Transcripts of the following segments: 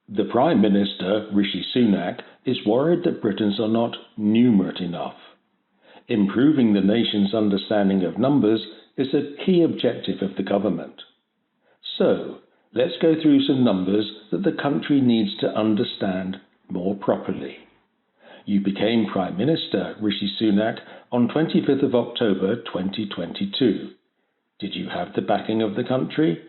The Prime Minister, Rishi Sunak, is worried that Britons are not numerate enough. Improving the nation's understanding of numbers is a key objective of the government. So, let's go through some numbers that the country needs to understand more properly. You became Prime Minister, Rishi Sunak, on 25th of October 2022. Did you have the backing of the country?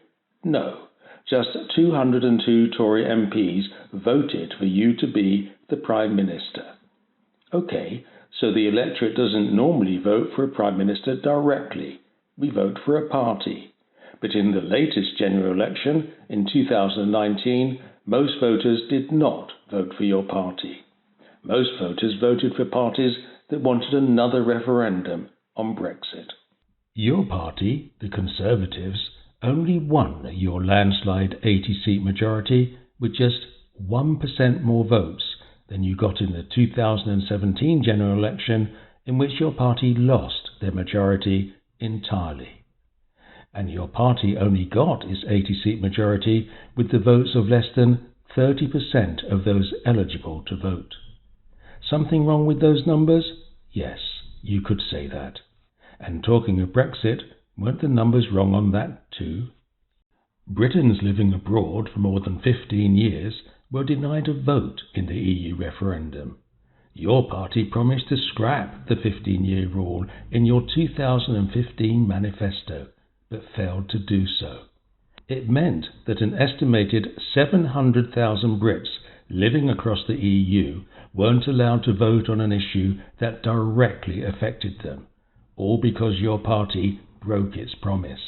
No. Just 202 Tory MPs voted for you to be the Prime Minister. Okay, so the electorate doesn't normally vote for a Prime Minister directly. We vote for a party. But in the latest general election, in 2019, most voters did not vote for your party. Most voters voted for parties that wanted another referendum on Brexit. Your party, the Conservatives, only won your landslide 80-seat majority with just 1% more votes than you got in the 2017 general election, in which your party lost their majority entirely. And your party only got its 80-seat majority with the votes of less than 30% of those eligible to vote. Something wrong with those numbers? Yes, you could say that. And talking of Brexit, weren't the numbers wrong on that too? Britons living abroad for more than 15 years were denied a vote in the EU referendum. Your party promised to scrap the 15-year rule in your 2015 manifesto, but failed to do so. It meant that an estimated 700,000 Brits living across the EU weren't allowed to vote on an issue that directly affected them, all because your party broke its promise.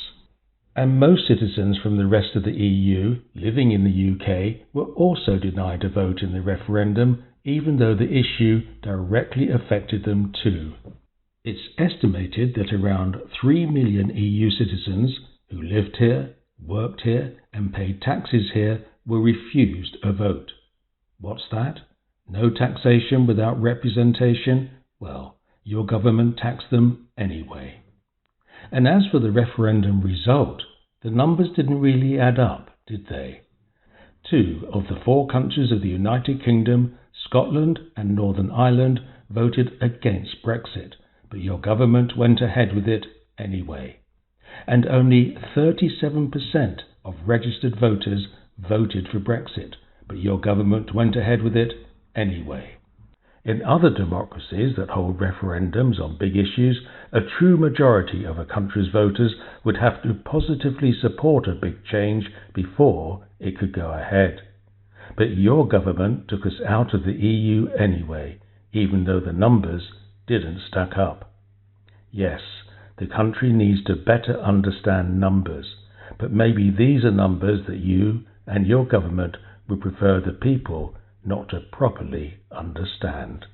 And most citizens from the rest of the EU living in the UK were also denied a vote in the referendum, even though the issue directly affected them too. It's estimated that around 3 million EU citizens who lived here, worked here, and paid taxes here were refused a vote. What's that? No taxation without representation? Well, your government taxed them anyway. And as for the referendum result, the numbers didn't really add up, did they? 2 of the 4 countries of the United Kingdom, Scotland and Northern Ireland, voted against Brexit, but your government went ahead with it anyway. And only 37% of registered voters voted for Brexit, but your government went ahead with it anyway. In other democracies that hold referendums on big issues, a true majority of a country's voters would have to positively support a big change before it could go ahead. But your government took us out of the EU anyway, even though the numbers didn't stack up. Yes, the country needs to better understand numbers, but maybe these are numbers that you and your government would prefer the people not to properly understand.